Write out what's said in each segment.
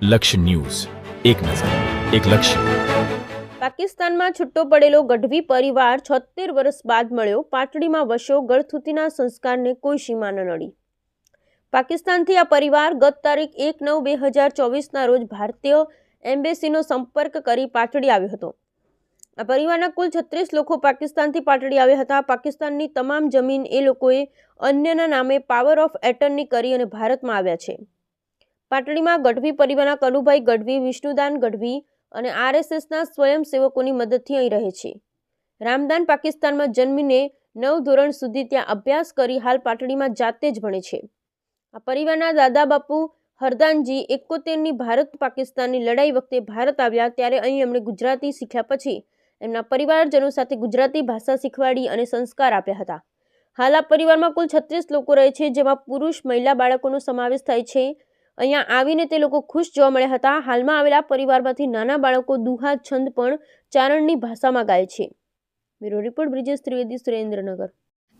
લક્ષ્ય ન્યૂઝ, એક નજર, એક લક્ષ્ય. પાકિસ્તાનમાં છૂટો પડેલો ગઢવી પરિવાર 76 વર્ષ બાદ મળ્યો. પાટડીમાં વસ્યો. ગળથૂતીના સંસ્કારને કોઈ સીમા ન નડી. પાકિસ્તાનથી આ પરિવાર ગત તારીખ 1/9/2024ના રોજ ભારતીય એમ્બેસીનો સંપર્ક કરી પાટડી આવ્યો હતો. આ પરિવારના કુલ 36 લોકો પાકિસ્તાનથી પાટડી આવ્યા હતા. પાકિસ્તાનની તમામ જમીન એ લોકોએ અન્યના નામે પાવર ઓફ એટર્ની કરી અને ભારતમાં આવ્યા છે. પાટડીમાં ગઢવી પરિવારના કનુભાઈ ગઢવી, વિષ્ણુદાન ગઢવી અને આરએસએસના સ્વયંસેવકોની મદદથી અહીં રહે છે. રામદાન પાકિસ્તાનમાં જન્મીને 9 ધોરણ સુધી ત્યાં અભ્યાસ કરી હાલ પાટડીમાં જાતે જ ભણે છે. આ પરિવારના દાદા બાપુ હરદાનજી 71ની ભારત પાકિસ્તાનની લડાઈ વખતે ભારત આવ્યા ત્યારે અહીં એમણે ગુજરાતી શીખ્યા પછી એમના પરિવારજનો સાથે ગુજરાતી ભાષા શીખવાડી અને સંસ્કાર આપ્યા હતા. હાલ આ પરિવારમાં કુલ 36 લોકો રહે છે, જેમાં પુરુષ, મહિલા, બાળકોનો સમાવેશ થાય છે. અહીંયા આવીને તે લોકો ખુશ જોવા મળ્યા હતા. હાલમાં આવેલા પરિવારમાંથી નાના બાળકો દુહા છંદ પણ ચારણની ભાષામાં ગાય છે. Bureau report, Brijesh Trivedi, Surendranagar.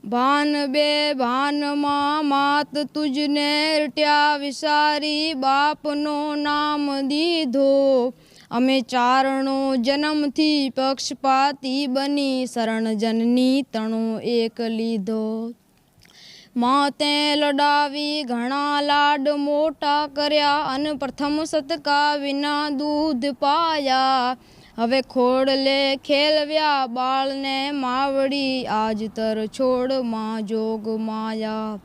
ભાન બે ભાનમાં માત તુજને રટ્યા વિસારી, બાપનો નામ દીધો અમે ચારણો જન્મથી પક્ષપાતી બની, શરણ જનની તણો એક લીધો. માતે લડાવી ઘણા લાડ મોટા કર્યા, અને પ્રથમ સતકા વિના દૂધ પાયા. હવે ખોડલે ખેલવ્યા બાળને માવડી, આજ તર છોડમાં જોગ માયા.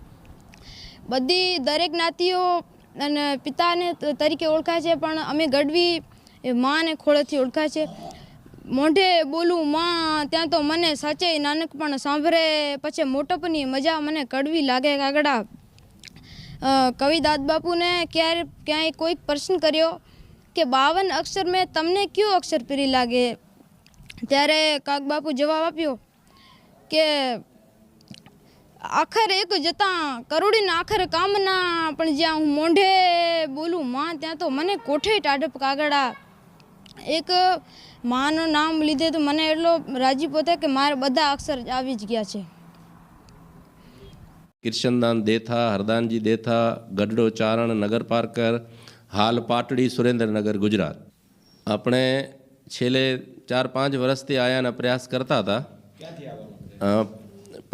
બધી દરેક જ્ઞાતિઓ અને પિતાને તરીકે ઓળખાય છે, પણ અમે ગઢવી માને ખોળેથી ઓળખાય છે. મોઢે બોલું માં ત્યાં તો મને સાચે નાનક પણ સાંભળે, પછી મોટપની મજા મને કડવી લાગે કાગડા. કવિ દાદ બાપુને ક્યાંય કોઈક પ્રશ્ન કર્યો કે 52 અક્ષર મેં તમને કયો અક્ષર પ્રિય લાગે, ત્યારે કાગ બાપુ જવાબ આપ્યો કે આખર એક જતા કરોડીના આખર કામના, પણ જ્યાં હું મોઢે બોલું માં ત્યાં તો મને કોઠે ટાઢપ કાગડા. એક માનું નામ લીધે તો મને એટલો રાજીપો થાય કે મારે બધા અક્ષર આવી જ ગયા છે. કિર્શનદાન દેથા, હરદાનજી દેથા, ગઢડો ચારણ, નગર પારકર, હાલ પાટડી, સુરેન્દ્રનગર, ગુજરાત. આપણે છેલ્લે 4-5 વર્ષથી આયાના પ્રયાસ કરતા હતા.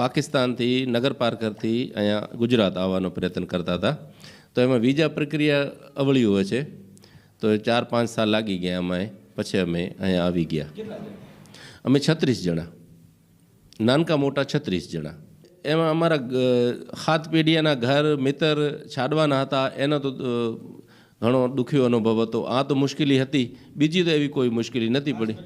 પાકિસ્તાનથી, નગર પારકરથી અહીંયા ગુજરાત આવવાનો પ્રયત્ન કરતા હતા. તો એમાં વિઝા પ્રક્રિયા અવળી હોય છે, તો 4-5 સાલ લાગી ગયા અમારે. પછી અમે અહીંયા આવી ગયા. અમે 36 જણા, નાનકા મોટા 36 જણા. એમાં અમારા 7 પેઢીના ઘર મિત્ર છાડવાના હતા. એનો તો ઘણો દુઃખી અનુભવ હતો. આ તો મુશ્કેલી હતી, બીજી તો એવી કોઈ મુશ્કેલી નથી પડી.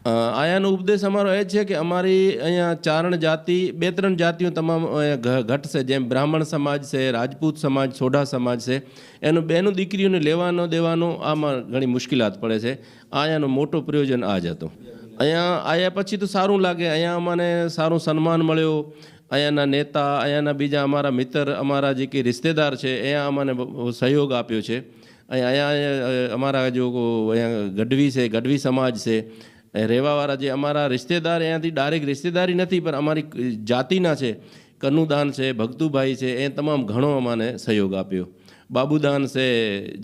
આયાનો ઉપદેશ અમારો એ છે કે અમારી અહીંયા ચારણ જાતિ, 2-3 જાતિઓ તમામ ઘટ છે, જેમ બ્રાહ્મણ સમાજ છે, રાજપૂત સમાજ, સોઢા સમાજ છે. એનું બેનું દીકરીઓને લેવાનો દેવાનો આમાં ઘણી મુશ્કેલાત પડે છે. આયાનો મોટો પ્રયોજન આ જ હતો. અહીંયા આયા પછી તો સારું લાગે. અહીંયા અમને સારું સન્માન મળ્યો. અહીંયાના નેતા, અહીંયાના બીજા અમારા મિત્ર, અમારા જે કે રિશ્તેદાર છે, અહીંયા અમને સહયોગ આપ્યો છે. અહીંયા અમારા જો અહીંયા ગઢવી છે, ગઢવી સમાજ છે, રહેવાવાળા જે અમારા રિશ્તેદાર, અહીંયાથી ડાયરેક્ટ રિશ્તેદારી નથી પણ અમારી જાતિના છે, કનુદાન છે, ભક્તુભાઈ છે, એ તમામ ઘણો અમને સહયોગ આપ્યો. બાબુદાન છે,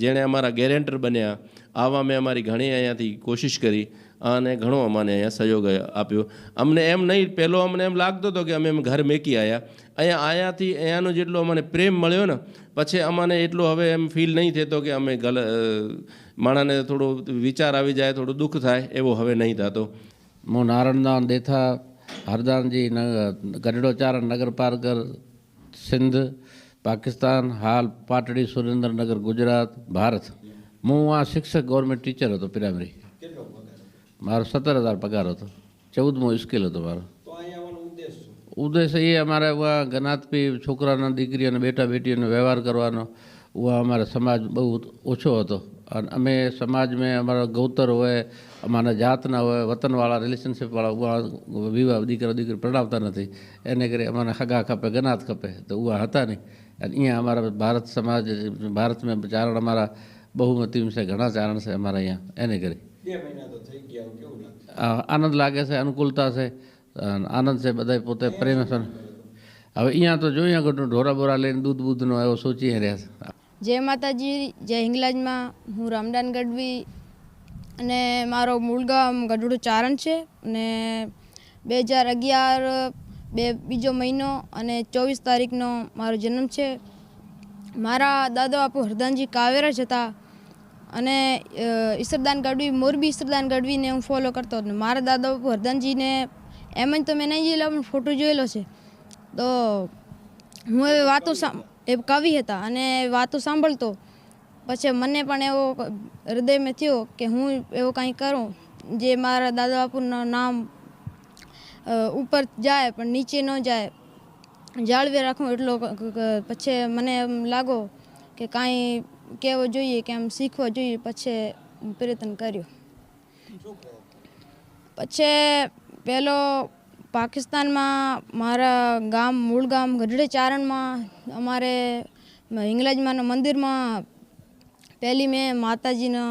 જેણે અમારા ગેરેન્ટર બન્યા, આવા મેં અમારી ઘણી અહીંયાથી કોશિશ કરી અને ઘણો અમને અહીંયા સહયોગ આપ્યો. અમને એમ નહીં, પહેલો અમને એમ લાગતો હતો કે અમે ઘર મેકી આવ્યા. અહીંયા આયાથી અહીંયાનો જેટલો અમને પ્રેમ મળ્યો ને, પછી અમને એટલો હવે એમ ફીલ નહીં થતો કે અમે માણાને થોડો વિચાર આવી જાય, થોડું દુઃખ થાય, એવો હવે નહીં થતો. હું નારણદાન દેથા, હરદાનજી, ગઢડો ચારણ, નગર પારકર, સિંધ, પાકિસ્તાન, હાલ પાટડી, સુરેન્દ્રનગર, ગુજરાત, ભારત. હું આ શિક્ષક ગવર્મેન્ટ ટીચર હતો પ્રાઇમરી. મારો 17,000 પગાર હતો. 14મો સ્કેલ હતો મારો. ઉદ્દેશ એ અમારે જ્ઞાતિ છોકરાના દીકરીઓને બેટા બેટીઓને વ્યવહાર કરવાનો અમારે સમાજ બહુ ઓછો હતો. અને અમે સમાજમાં અમારા ગૌતર હોય, અમારા જાતના હોય, વતનવાળા, રિલેશનશીપવાળા વિવાહ દીકરા દીકરી પ્રણાવતા નથી. એને કરી અમારે હગા ખપે, ગનાત ખપે, તો ઉવા હતા નહીં. અને અહીંયા અમારા ભારત સમાજ, ભારતમાં ચારણ અમારા બહુમતી છે, ઘણા ચારણ છે અમારા અહીંયા. એને કરી આનંદ લાગે છે, અનુકૂળતા છે, આનંદ છે, બધા પોતે પ્રેમ છે. હવે અહીંયા તો જોઈએ ઢોરા બોરા લઈને દૂધ બૂધનો એવો સોચી રહ્યા છે. જય માતાજી, જય હિંગલાજમાં. હું રામદાન ગઢવી અને મારો મૂળ ગામ ગઢડો ચારણ છે અને 2011 બીજો મહિનો અને 24 તારીખનો મારો જન્મ છે. મારા દાદા બાપુ હરદાનજી કાવેરા જ હતા અને ઈસરદાન ગઢવી, મોરબી ઈસરદાન ગઢવીને હું ફોલો કરતો હતો. મારા દાદા બાપુ હરદાનજીને એમ જ તો મેં નહીં જોયેલો, પણ ફોટો જોયેલો છે. તો હું એ વાતો એ કવિ હતા અને વાતો સાંભળતો. પછી મને પણ એવો હૃદયમાં થયો કે હું એવો કંઈ કરું જે મારા દાદા બાપુનું નામ ઉપર જાય પણ નીચે ન જાય, જાળવી રાખું એટલો. પછી મને એમ લાગો કે કાંઈ કહેવું જોઈએ, કે આમ શીખવો જોઈએ. પછી પ્રયત્ન કર્યો. પછી પહેલો પાકિસ્તાનમાં મારા મૂળ ગામ ગઢડે ચારણમાં અમારે હિંગલાજમાના મંદિરમાં પહેલી મેં માતાજીનો